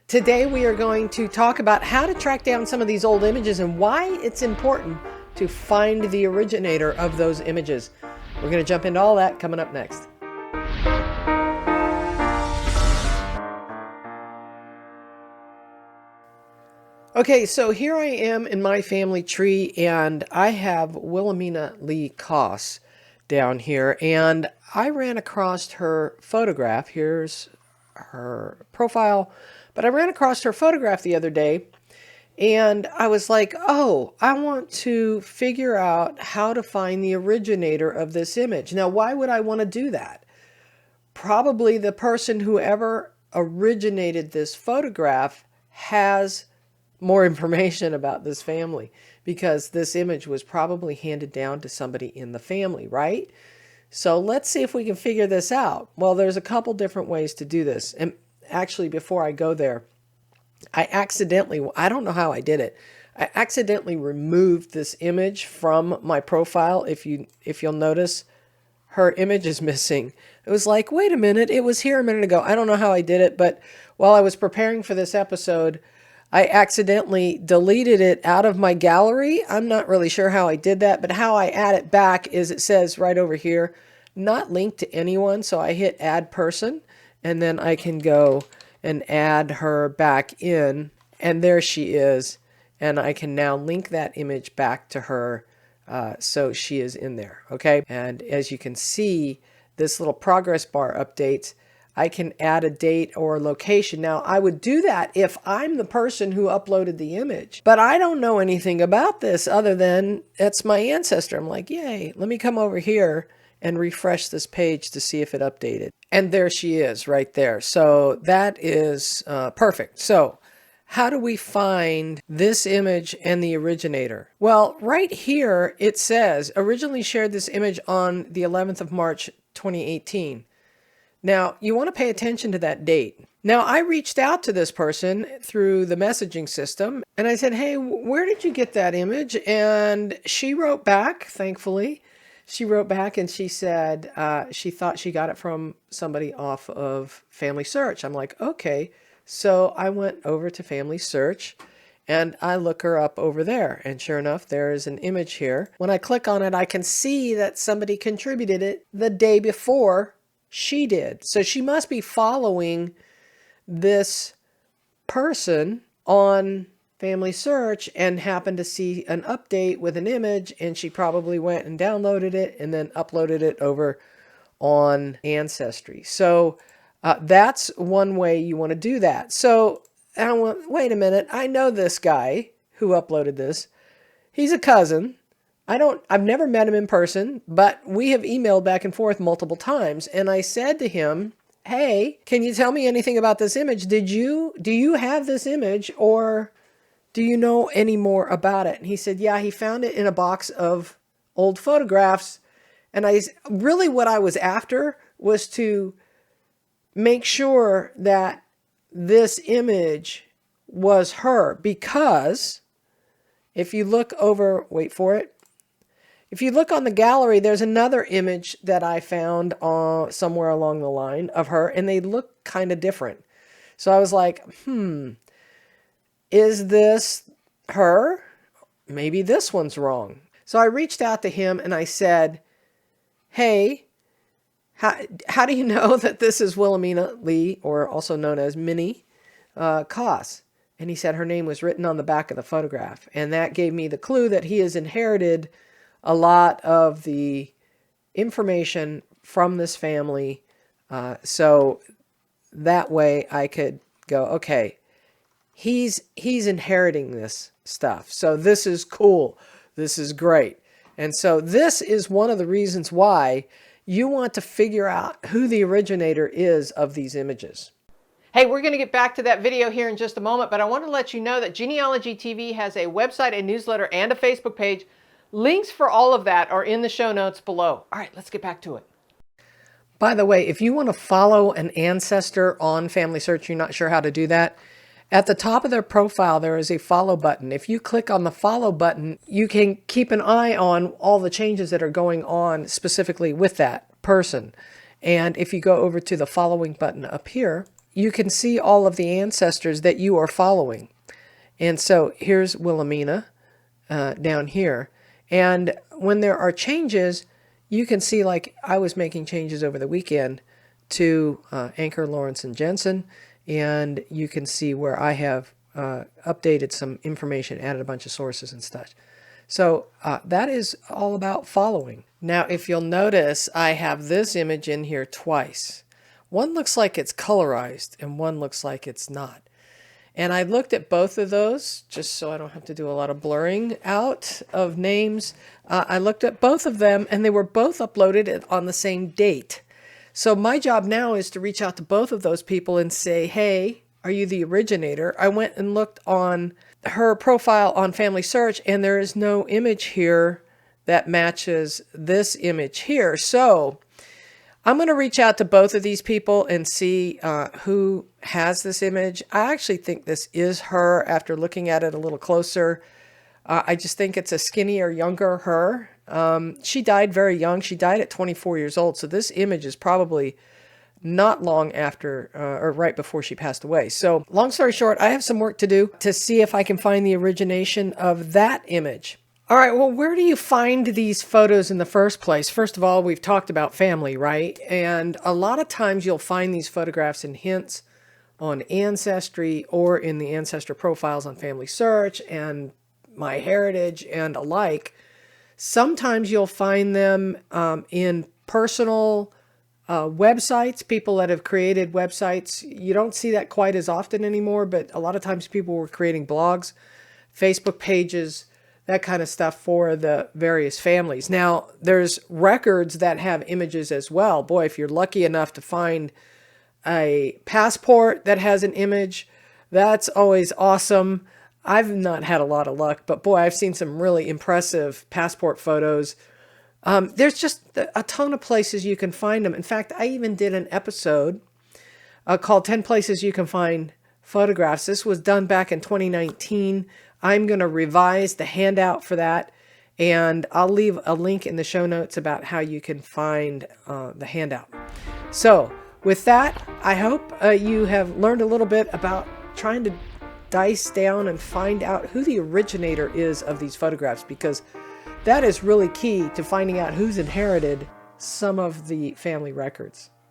Today we are going to talk about how to track down some of these old images and why it's important to find the originator of those images. We're going to jump into all that coming up next. Okay, so here I am in my family tree and I have Wilhelmina Lee Koss down here, and I ran across her photograph. Here's her profile, but I ran across her photograph the other day and I was like, oh, I want to figure out how to find the originator of this image. Now, why would I want to do that? Probably the person who ever originated this photograph has more information about this family, because this image was probably handed down to somebody in the family, right? So let's see if we can figure this out. Well, there's a couple different ways to do this. And actually, before I go there, I don't know how I did it. I accidentally removed this image from my profile. If you'll notice, her image is missing. It was like, wait a minute, it was here a minute ago. I don't know how I did it, but while I was preparing for this episode, I accidentally deleted it out of my gallery. I'm not really sure how I did that, but how I add it back is it says right over here, not linked to anyone. So I hit add person, and then I can go and add her back in, and there she is. And I can now link that image back to her. So she is in there. Okay. And as you can see, this little progress bar updates. I can add a date or location. Now, I would do that if I'm the person who uploaded the image, but I don't know anything about this other than it's my ancestor. I'm like, yay, let me come over here and refresh this page to see if it updated. And there she is right there. So that is perfect. So how do we find this image and the originator? Well, right here, it says originally shared this image on the 11th of March, 2018. Now, you want to pay attention to that date. Now, I reached out to this person through the messaging system, and I said, hey, where did you get that image? And she wrote back, thankfully. She wrote back and she said she thought she got it from somebody off of FamilySearch. I'm like, okay. So I went over to FamilySearch, and I look her up over there. And sure enough, there is an image here. When I click on it, I can see that somebody contributed it the day before she did. So she must be following this person on FamilySearch and happened to see an update with an image, and she probably went and downloaded it and then uploaded it over on Ancestry. So that's one way you want to do that. So I went, wait a minute, I know this guy who uploaded this. He's a cousin. I've never met him in person, but we have emailed back and forth multiple times. And I said to him, hey, can you tell me anything about this image? Do you have this image, or do you know any more about it? And he said, yeah, he found it in a box of old photographs. And what I was after was to make sure that this image was her, because if you look over, wait for it. If you look on the gallery, there's another image that I found somewhere along the line of her, and they look kind of different. So I was like, is this her? Maybe this one's wrong. So I reached out to him and I said, hey, how do you know that this is Wilhelmina Lee, or also known as Minnie Koss? And he said her name was written on the back of the photograph. And that gave me the clue that he has inherited a lot of the information from this family. So that way I could go, okay, he's inheriting this stuff. So this is cool. This is great. And so this is one of the reasons why you want to figure out who the originator is of these images. Hey, we're going to get back to that video here in just a moment, but I want to let you know that Genealogy TV has a website, a newsletter, and a Facebook page. Links for all of that are in the show notes below. All right, let's get back to it. By the way, if you want to follow an ancestor on FamilySearch, you're not sure how to do that, at the top of their profile, there is a follow button. If you click on the follow button, you can keep an eye on all the changes that are going on specifically with that person. And if you go over to the following button up here, you can see all of the ancestors that you are following. And so here's Wilhelmina down here. And when there are changes, you can see, like I was making changes over the weekend to Anchor, Lawrence, and Jensen. And you can see where I have updated some information, added a bunch of sources and stuff. So that is all about following. Now, if you'll notice, I have this image in here twice. One looks like it's colorized and one looks like it's not. And I looked at both of those just so I don't have to do a lot of blurring out of names. I looked at both of them and they were both uploaded on the same date. So my job now is to reach out to both of those people and say, hey, are you the originator? I went and looked on her profile on FamilySearch and there is no image here that matches this image here. So I'm going to reach out to both of these people and see who has this image. I actually think this is her after looking at it a little closer. I just think it's a skinnier, younger her. She died very young. She died at 24 years old. So this image is probably not long after or right before she passed away. So long story short, I have some work to do to see if I can find the origination of that image. All right, well, where do you find these photos in the first place? First of all, we've talked about family, right? And a lot of times you'll find these photographs in hints on Ancestry or in the ancestor profiles on FamilySearch and MyHeritage and alike. Sometimes you'll find them in personal websites, people that have created websites. You don't see that quite as often anymore, but a lot of times people were creating blogs, Facebook pages, that kind of stuff for the various families. Now, there's records that have images as well. Boy, if you're lucky enough to find a passport that has an image, that's always awesome. I've not had a lot of luck, but boy, I've seen some really impressive passport photos. There's just a ton of places you can find them. In fact, I even did an episode called 10 Places You Can Find Photographs. This was done back in 2019. I'm going to revise the handout for that, and I'll leave a link in the show notes about how you can find the handout. So with that, I hope you have learned a little bit about trying to dice down and find out who the originator is of these photographs, because that is really key to finding out who's inherited some of the family records.